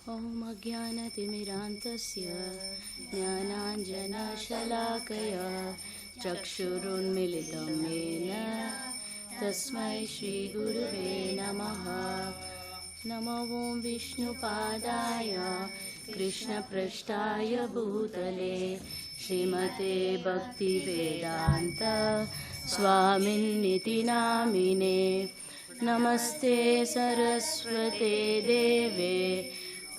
ॐ अज्ञानतिमिरान्तस्य ज्ञानाञ्जनशलाकया चक्षुरुन्मिलितं येन तस्मै श्रीगुरुवे नमः। नमो ॐ विष्णुपादाय कृष्णपृष्ठाय भूतले श्रीमते भक्तिवेदान्त स्वामिन्निति नामिने। नमस्ते सरस्वते देवे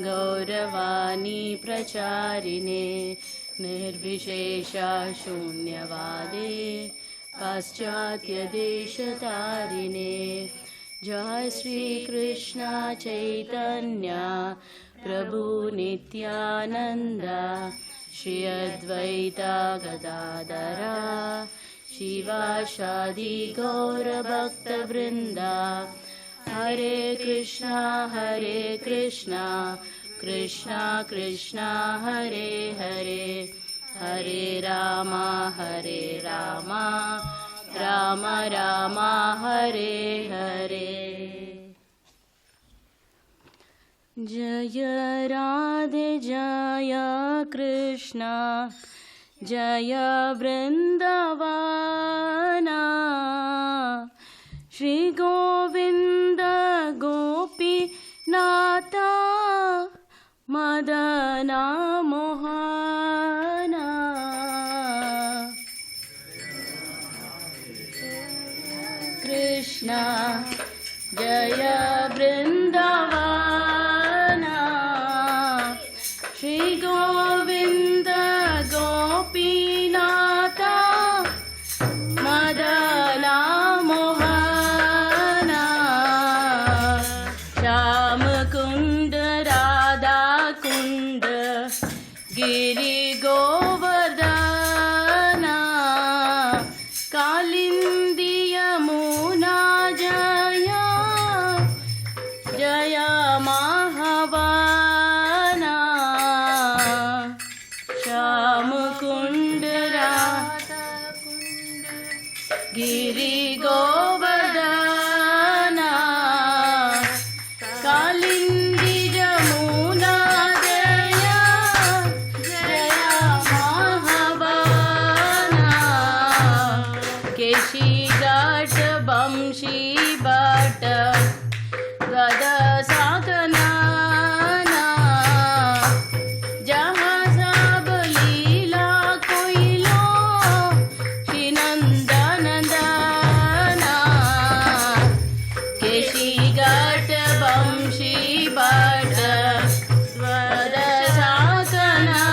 गौरवाणी प्रचारिणे निर्विशेषा शून्यवादे पाश्चात्यदेशतारिणे। जय श्री कृष्ण चैतन्य प्रभु नित्यानंद श्री अद्वैता गदाधरा शिवासादि गौरभक्तवृंदा। हरे कृष्णा कृष्णा कृष्णा हरे हरे, हरे राम राम राम हरे हरे। जय राधे जय कृष्णा जय वृंदावना। श्री गोविंद गोपीनाथ मदना मोहना। कृष्णा जय वृंदावना। श्री गोविंद गोपीनाथ मदना मोहना। श्याम कुंड राधा कुंड गिरि गोवर्धना। कालिंदी यमुना जय जय महावना। श्याम कुंड राधा कुंड गिरि गोवर्धना। कालिंदी यमुना जय जय महावना। केशी घाट बंशी भट गद साधना। जहाँ सब लीला कोइलो श्री नंदनंदना। केशी घाट बंशी भट गद साधना।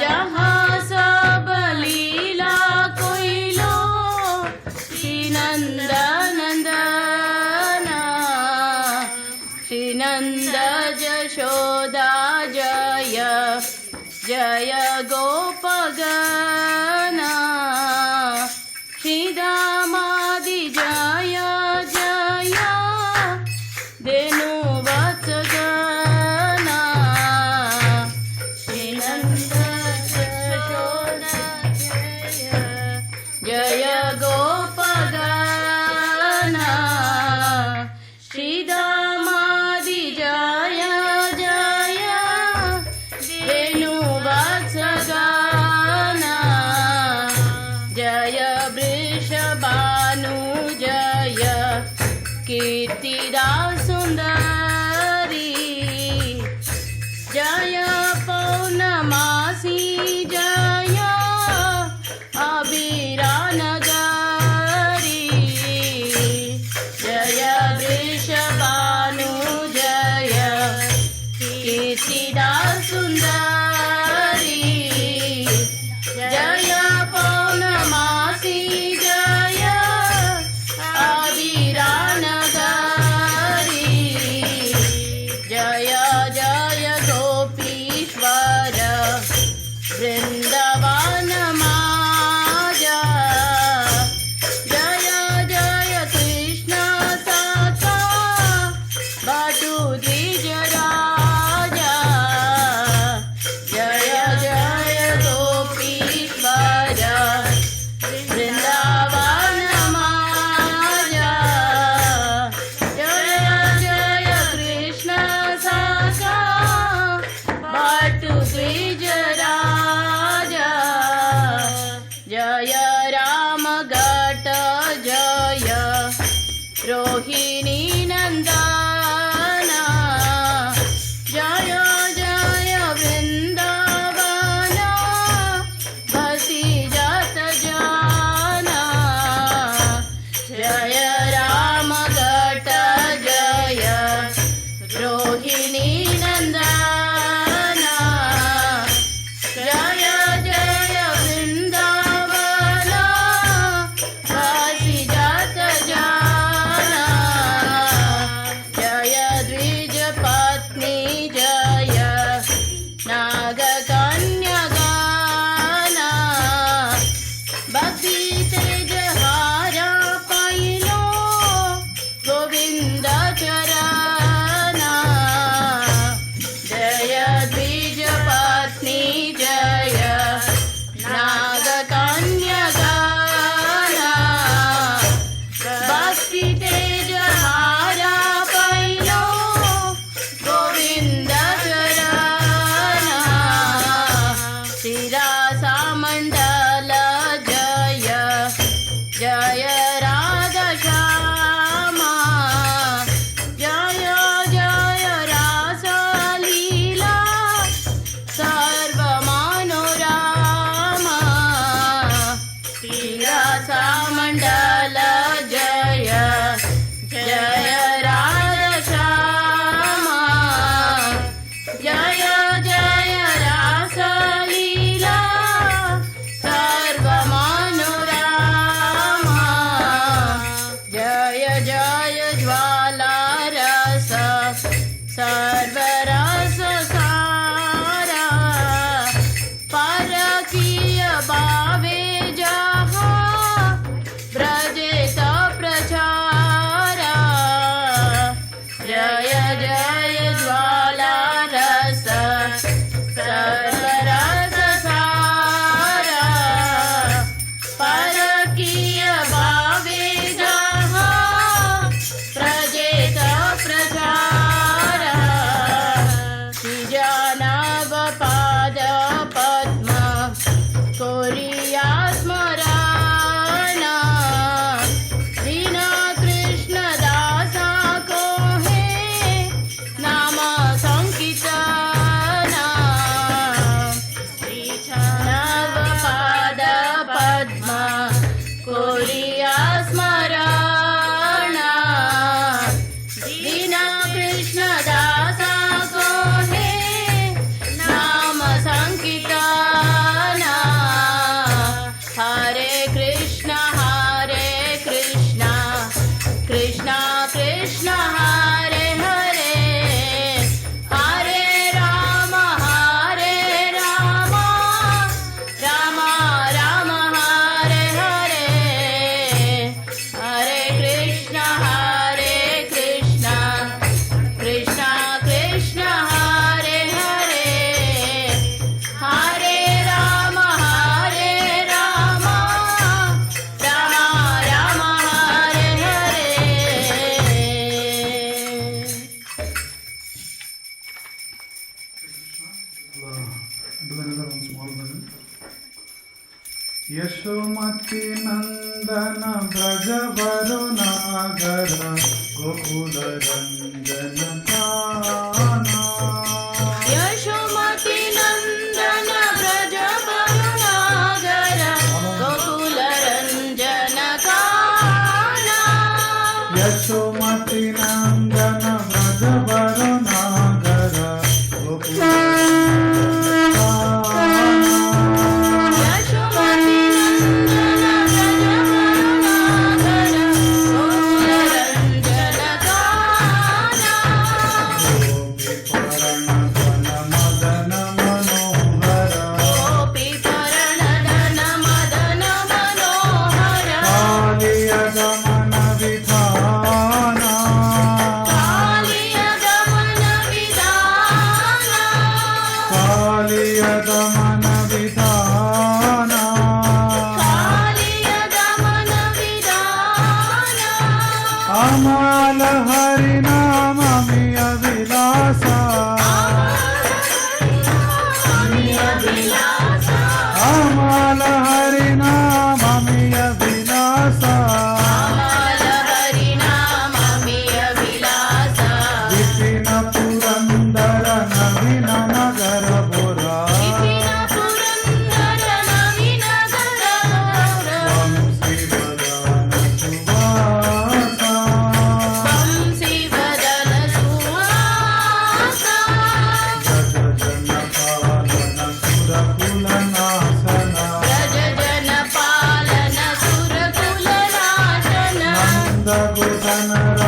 जहाँ सब लीला कोइलो श्री नंदनंदना। श्री नंद जशोदा जय जय गोपगना। श्री दामादि जय जय धेनुवत्सगना। श्री नंद जशोदा जय जय गोपगना। श्री दामादि जय जय धेनुवत्सगना। जय वृषभानु जय कीर्तिदा सुंदरी। जय पौर्णमासी जय अभिरा नगरी। जय वृषभानु जय कीर्तिदा सुंदरी। जय पौर्णमासी जय अभिरा नगरी। रोहिणी नंदन जय जय वृंदावन बसी जात जान जय राम घट जय रोहिणी नंदन जय जय वृंदावन बसी जात जान जय द्विज पत्नी जय नाग कन्या गान भक्ति तेज हारा पाइलो गोविंद चरण जय द्विज पत्नी जय नाग कन्या गान भक्ति तेज हारा पाइलो गोविंद चरण शिरासा मंडल जय जय राधा श्यामा जय जय रास लीला सर्व मनोरमा शिरासा मंडल जय जय राधा श्यामा जय जय रास लीला सर्व मनोरमा जय जय ज्वाला रस सर्व रस सारा परकीय भावे जहाँ ब्रजेत प्रचारा जय जय ज्वाला रस सर्व रस सारा परकीय भावे जहाँ प्रजेत प्रचारा श्रीजानव पाद पद्म कोरिया स्मरण दीन कृष्ण दासा को है नाम संकीर्तन श्रीजानव पाद पद्म कोरिया स्मरण दीन कृष्ण दासा को है नाम संकीर्तन हरे कृष्ण कृष्ण कृष्ण हरे हरे हरे राम राम राम हरे हरे हरे कृष्ण कृष्ण कृष्ण हरे हरे हरे राम राम हरे हरे यशोमती नंदन ब्रज वरुणागर गोकुल रंजन काना यशोमती नंदन ब्रज वरुणागर गोकुल रंजन काना यशोमती नंदन ब्रज वरुणागर गोकुल यशोमती नंदन ब्रज वरुणागर गोकुल रंजन काना गोपी परण धन मदन मनोहर गोपी परण धन मदन मनोहर कालिय गमन विधान कालिय गमन विधान कालिय गमन विधान अमल हरि नाम मिय विलासा अमल हरि नाम मिय विलासा अमल हरि नाम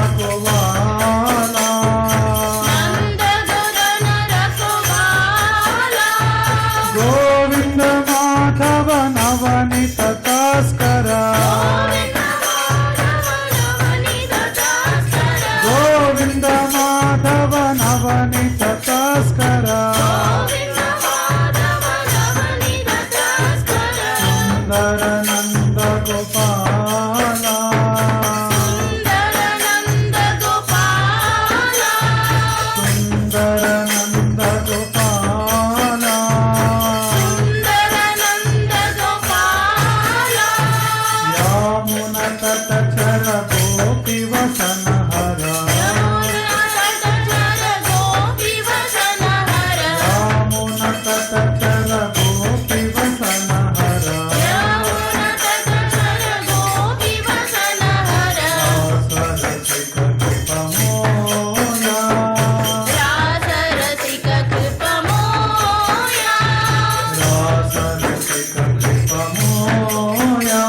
रखवाला नंद गुरन रखवाला गोविंद माधव नवनीत तस्कर गोविंद माधव नवनीत तस्कर गोविंद माधव नवनीत तस्कर सुंदर नंद गोपाला सुंदर नंद गोपाला सुंदर नंद गोपाला सुंदर नंद गोपाला यामुन तट चर गोपी वसन हर यमुना तट चर गोपी वसन हर यामुन तट चर गोपी वसन हर यमुना तट चर गोपी वसन हर सरसिक कृपमोया रासरसिक कृपमोया सरसिक कृपमोया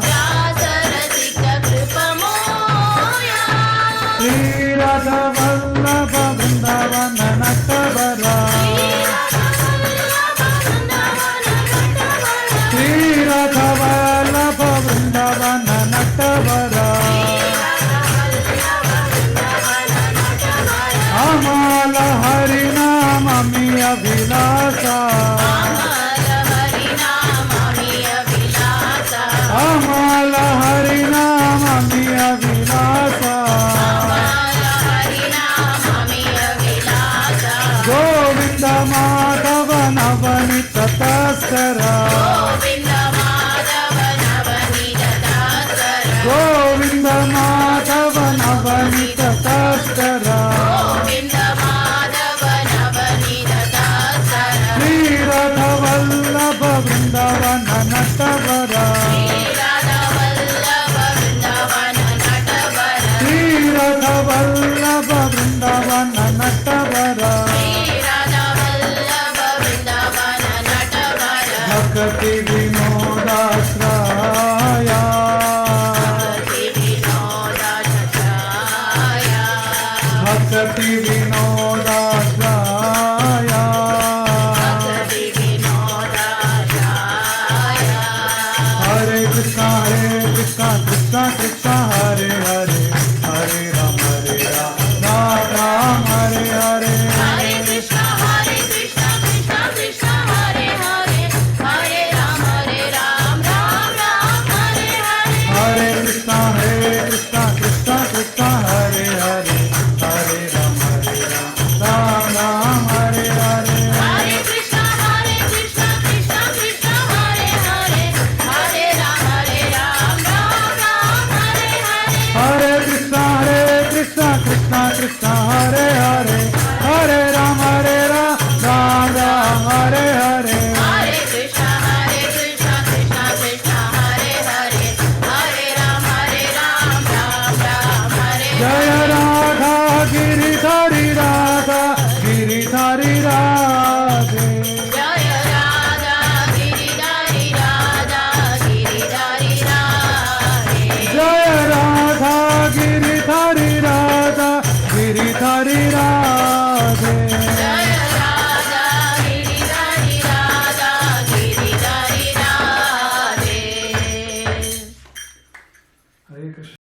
रासरसिक कृपमोया श्री राधा वल्लभ वृंदावन नटवरा श्री राधा वल्लभ वृंदावन नटवरा अमल हरि नाम मी अभिलाषा अमल हरि नाम मी अभिलाषा अमल हरि नाम मी अभिलाषा अमल हरि नाम मी अभिलाषा गोविंद माधव नवनीत तस्कर गोविंद माधव नवनीत तस्कर गोविंद माधव नवनीत तस्कर गोविंद माधव नवनीत तस्कर श्रीरथ वल्लभ वृंदावन नटवर राधा वल्लभ वृंदावन नटवर श्रीरथ वल्लभ वृंदावन नटवर राधा वल्लभ वृंदावन नटवर भक्ति विनोदाश्रय भक्ति विनोदाश्रय भक्ति विनोदाश्रय भक्ति विनोदाश्रय हरे कृष्णा कृष्णा कृष्णा हरे हरे हरे राम राम राम हरे हरे हरे कृष्ण कृष्ण कृष्ण हरे हरे हरे राम राम राम हरे हरे हरे कृष्णा कृष्णा कृष्णा हरे हरे हरे राम राम राम हरे हरे हरे कृष्ण कृष्ण कृष्ण हरे हरे हरे राम राम राम हरे हरे हरे कृष्णा कृष्णा कृष्णा हरे